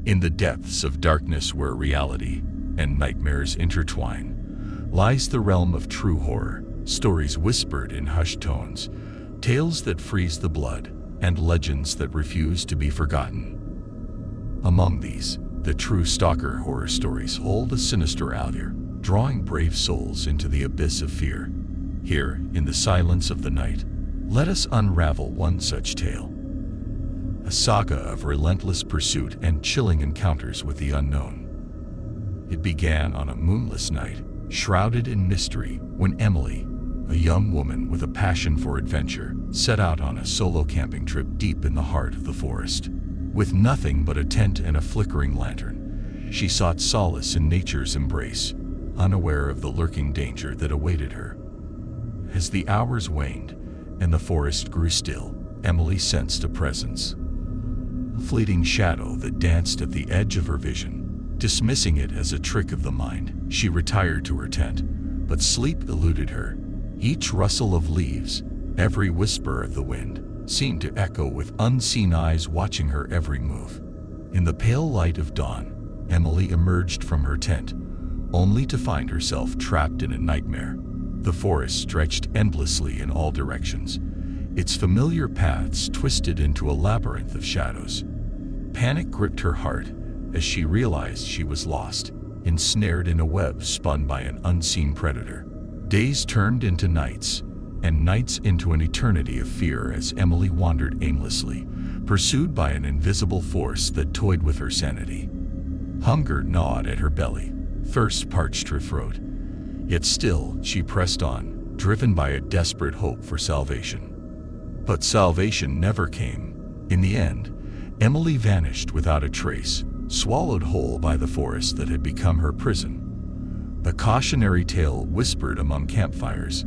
In the depths of darkness where reality and nightmares intertwine, lies the realm of true horror, stories whispered in hushed tones, tales that freeze the blood, and legends that refuse to be forgotten. Among these, the true Stalker horror stories hold a sinister allure, drawing brave souls into the abyss of fear. Here, in the silence of the night, let us unravel one such tale. A saga of relentless pursuit and chilling encounters with the unknown. It began on a moonless night, shrouded in mystery, when Emily, a young woman with a passion for adventure, set out on a solo camping trip deep in the heart of the forest. With nothing but a tent and a flickering lantern, she sought solace in nature's embrace, unaware of the lurking danger that awaited her. As the hours waned and the forest grew still, Emily sensed a presence. A fleeting shadow that danced at the edge of her vision. Dismissing it as a trick of the mind, she retired to her tent, but sleep eluded her. Each rustle of leaves, every whisper of the wind, seemed to echo with unseen eyes watching her every move. In the pale light of dawn, Emily emerged from her tent, only to find herself trapped in a nightmare. The forest stretched endlessly in all directions, its familiar paths twisted into a labyrinth of shadows. Panic gripped her heart as she realized she was lost, ensnared in a web spun by an unseen predator. Days turned into nights, and nights into an eternity of fear as Emily wandered aimlessly, pursued by an invisible force that toyed with her sanity. Hunger gnawed at her belly, thirst parched her throat. Yet still, she pressed on, driven by a desperate hope for salvation. But salvation never came. In the end, Emily vanished without a trace, swallowed whole by the forest that had become her prison. The cautionary tale whispered among campfires,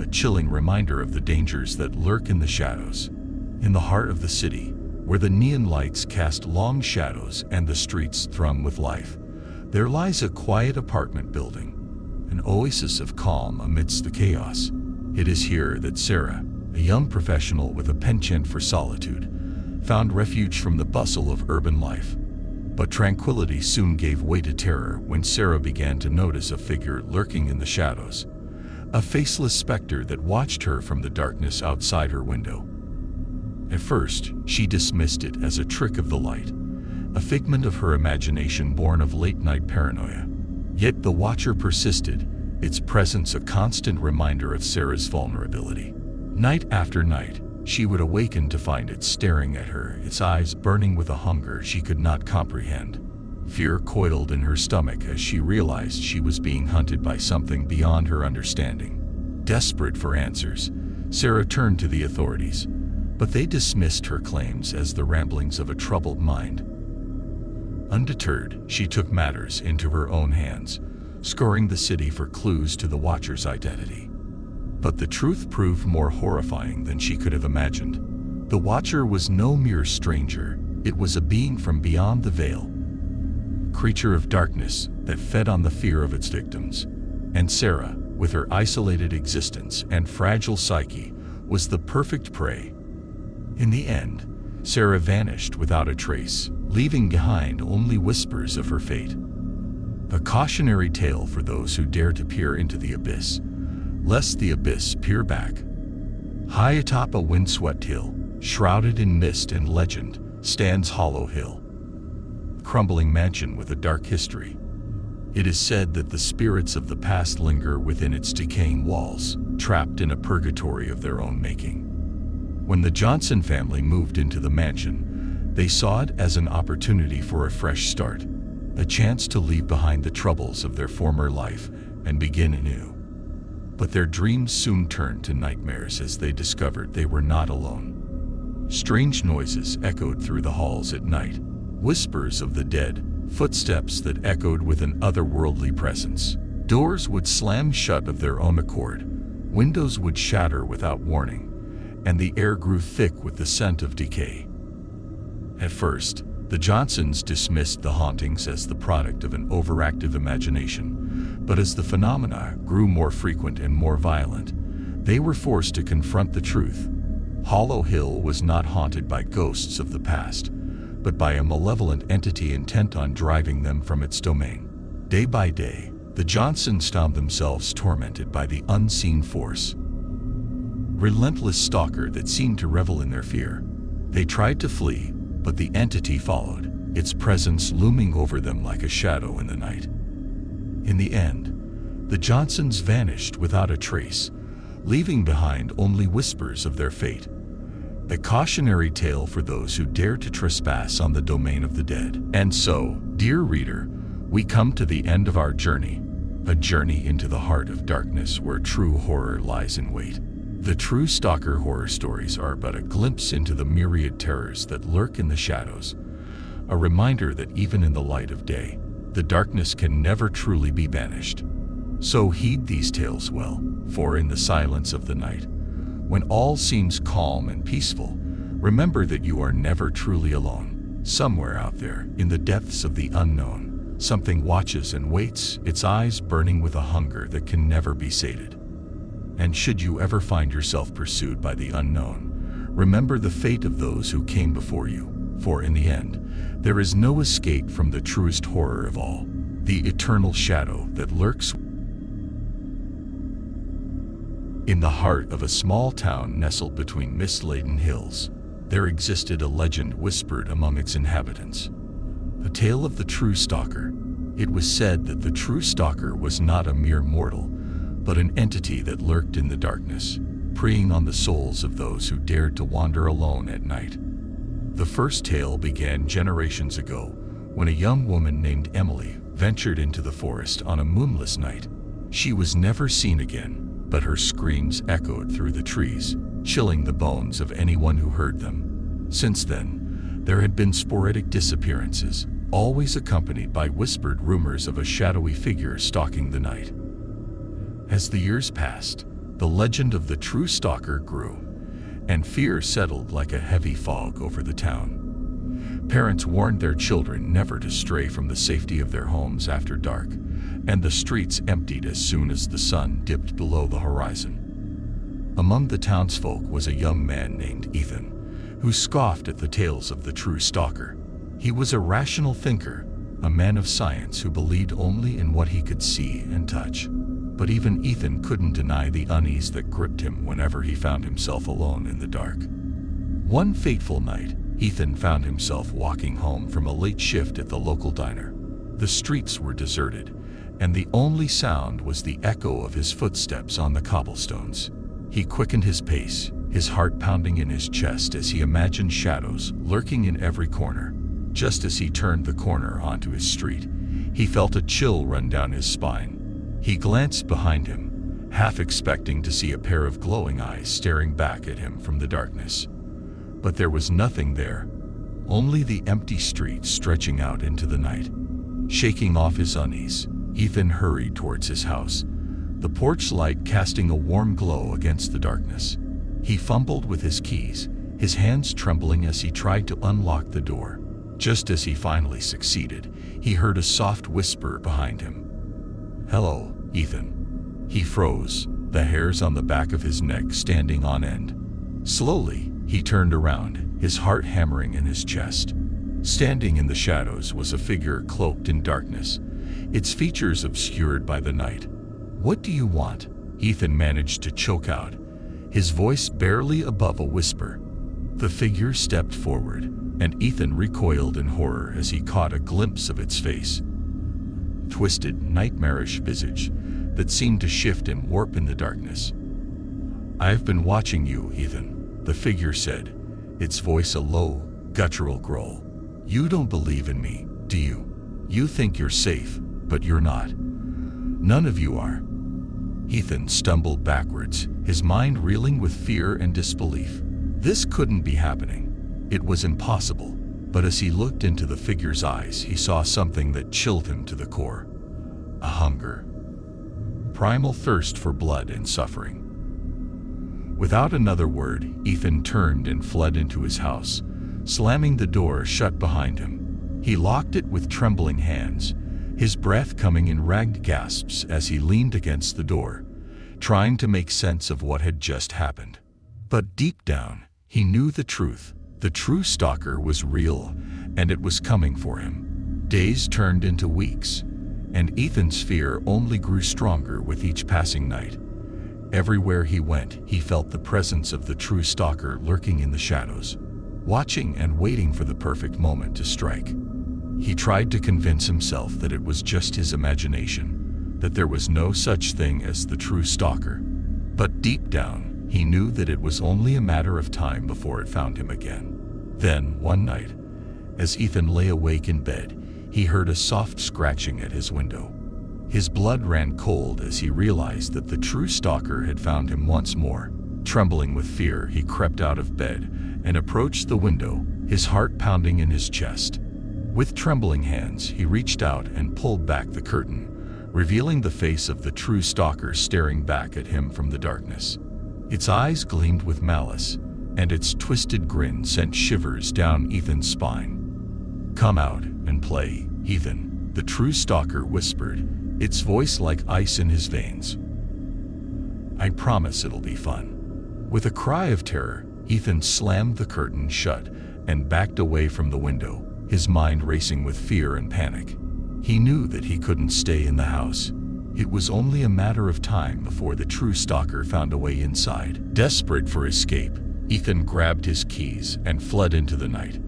a chilling reminder of the dangers that lurk in the shadows. In the heart of the city, where the neon lights cast long shadows and the streets thrum with life, there lies a quiet apartment building, an oasis of calm amidst the chaos. It is here that Sarah, a young professional with a penchant for solitude, found refuge from the bustle of urban life. But tranquility soon gave way to terror when Sarah began to notice a figure lurking in the shadows, a faceless specter that watched her from the darkness outside her window. At first, she dismissed it as a trick of the light, a figment of her imagination born of late-night paranoia. Yet the watcher persisted, its presence a constant reminder of Sarah's vulnerability. Night after night, she would awaken to find it staring at her, its eyes burning with a hunger she could not comprehend. Fear coiled in her stomach as she realized she was being hunted by something beyond her understanding. Desperate for answers, Sarah turned to the authorities, but they dismissed her claims as the ramblings of a troubled mind. Undeterred, she took matters into her own hands, scouring the city for clues to the Watcher's identity. But the truth proved more horrifying than she could have imagined. The Watcher was no mere stranger, it was a being from beyond the veil, a creature of darkness that fed on the fear of its victims. And Sarah, with her isolated existence and fragile psyche, was the perfect prey. In the end, Sarah vanished without a trace, leaving behind only whispers of her fate. A cautionary tale for those who dare to peer into the abyss, lest the abyss peer back. High atop a windswept hill, shrouded in mist and legend, stands Hollow Hill, a crumbling mansion with a dark history. It is said that the spirits of the past linger within its decaying walls, trapped in a purgatory of their own making. When the Johnson family moved into the mansion, they saw it as an opportunity for a fresh start, a chance to leave behind the troubles of their former life and begin anew. But their dreams soon turned to nightmares as they discovered they were not alone. Strange noises echoed through the halls at night, whispers of the dead, footsteps that echoed with an otherworldly presence. Doors would slam shut of their own accord, windows would shatter without warning, and the air grew thick with the scent of decay. At first, the Johnsons dismissed the hauntings as the product of an overactive imagination, but as the phenomena grew more frequent and more violent, they were forced to confront the truth. Hollow Hill was not haunted by ghosts of the past, but by a malevolent entity intent on driving them from its domain. Day by day, the Johnsons found themselves tormented by the unseen force. Relentless stalker that seemed to revel in their fear. They tried to flee, but the entity followed, its presence looming over them like a shadow in the night. In the end, the Johnsons vanished without a trace, leaving behind only whispers of their fate. A cautionary tale for those who dare to trespass on the domain of the dead. And so, dear reader, we come to the end of our journey, a journey into the heart of darkness where true horror lies in wait. The True Stalker horror stories are but a glimpse into the myriad terrors that lurk in the shadows, a reminder that even in the light of day, the darkness can never truly be banished. So heed these tales well, for in the silence of the night, when all seems calm and peaceful, remember that you are never truly alone. Somewhere out there, in the depths of the unknown, something watches and waits, its eyes burning with a hunger that can never be sated. And should you ever find yourself pursued by the unknown, remember the fate of those who came before you, for in the end, there is no escape from the truest horror of all, the eternal shadow that lurks in the heart of a small town nestled between mist-laden hills. There existed a legend whispered among its inhabitants. A tale of the true stalker. It was said that the true stalker was not a mere mortal, but an entity that lurked in the darkness, preying on the souls of those who dared to wander alone at night. The first tale began generations ago, when a young woman named Emily ventured into the forest on a moonless night. She was never seen again, but her screams echoed through the trees, chilling the bones of anyone who heard them. Since then, there had been sporadic disappearances, always accompanied by whispered rumors of a shadowy figure stalking the night. As the years passed, the legend of the true stalker grew, and fear settled like a heavy fog over the town. Parents warned their children never to stray from the safety of their homes after dark, and the streets emptied as soon as the sun dipped below the horizon. Among the townsfolk was a young man named Ethan, who scoffed at the tales of the true stalker. He was a rational thinker, a man of science who believed only in what he could see and touch. But even Ethan couldn't deny the unease that gripped him whenever he found himself alone in the dark. One fateful night, Ethan found himself walking home from a late shift at the local diner. The streets were deserted, and the only sound was the echo of his footsteps on the cobblestones. He quickened his pace, his heart pounding in his chest as he imagined shadows lurking in every corner. Just as he turned the corner onto his street, he felt a chill run down his spine. He glanced behind him, half expecting to see a pair of glowing eyes staring back at him from the darkness. But there was nothing there, only the empty street stretching out into the night. Shaking off his unease, Ethan hurried towards his house, the porch light casting a warm glow against the darkness. He fumbled with his keys, his hands trembling as he tried to unlock the door. Just as he finally succeeded, he heard a soft whisper behind him. "Hello, Ethan." He froze, the hairs on the back of his neck standing on end. Slowly, he turned around, his heart hammering in his chest. Standing in the shadows was a figure cloaked in darkness, its features obscured by the night. "What do you want?" Ethan managed to choke out, his voice barely above a whisper. The figure stepped forward, and Ethan recoiled in horror as he caught a glimpse of its face. Twisted, nightmarish visage that seemed to shift and warp in the darkness. "I've been watching you, Ethan," the figure said, its voice a low, guttural growl. "You don't believe in me, do you? You think you're safe, but you're not. None of you are." Ethan stumbled backwards, his mind reeling with fear and disbelief. This couldn't be happening. It was impossible. But as he looked into the figure's eyes, he saw something that chilled him to the core. A hunger. Primal thirst for blood and suffering. Without another word, Ethan turned and fled into his house, slamming the door shut behind him. He locked it with trembling hands, his breath coming in ragged gasps as he leaned against the door, trying to make sense of what had just happened. But deep down, he knew the truth. The true stalker was real, and it was coming for him. Days turned into weeks, and Ethan's fear only grew stronger with each passing night. Everywhere he went, he felt the presence of the true stalker lurking in the shadows, watching and waiting for the perfect moment to strike. He tried to convince himself that it was just his imagination, that there was no such thing as the true stalker. But deep down, he knew that it was only a matter of time before it found him again. Then, one night, as Ethan lay awake in bed, he heard a soft scratching at his window. His blood ran cold as he realized that the true stalker had found him once more. Trembling with fear, he crept out of bed and approached the window, his heart pounding in his chest. With trembling hands, he reached out and pulled back the curtain, revealing the face of the true stalker staring back at him from the darkness. Its eyes gleamed with malice, and its twisted grin sent shivers down Ethan's spine. "Come out and play, Ethan," the true stalker whispered, its voice like ice in his veins. "I promise it'll be fun." With a cry of terror, Ethan slammed the curtain shut and backed away from the window, his mind racing with fear and panic. He knew that he couldn't stay in the house. It was only a matter of time before the true stalker found a way inside. Desperate for escape, Ethan grabbed his keys and fled into the night,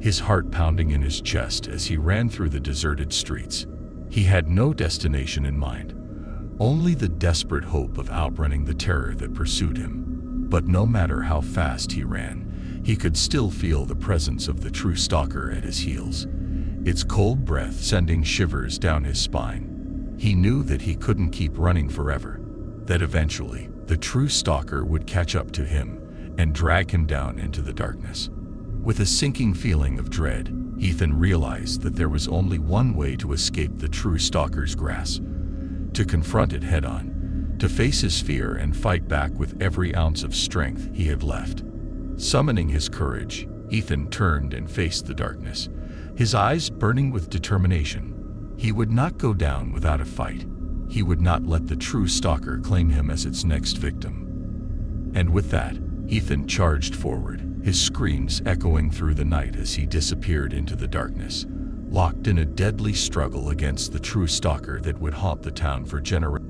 his heart pounding in his chest as he ran through the deserted streets. He had no destination in mind, only the desperate hope of outrunning the terror that pursued him. But no matter how fast he ran, he could still feel the presence of the true stalker at his heels, its cold breath sending shivers down his spine. He knew that he couldn't keep running forever, that eventually the true stalker would catch up to him and drag him down into the darkness. With a sinking feeling of dread, Ethan realized that there was only one way to escape the true stalker's grasp: to confront it head-on, to face his fear and fight back with every ounce of strength he had left. Summoning his courage, Ethan turned and faced the darkness, his eyes burning with determination. He would not go down without a fight. He would not let the true stalker claim him as its next victim. And with that, Ethan charged forward, his screams echoing through the night as he disappeared into the darkness, locked in a deadly struggle against the true stalker that would haunt the town for generations.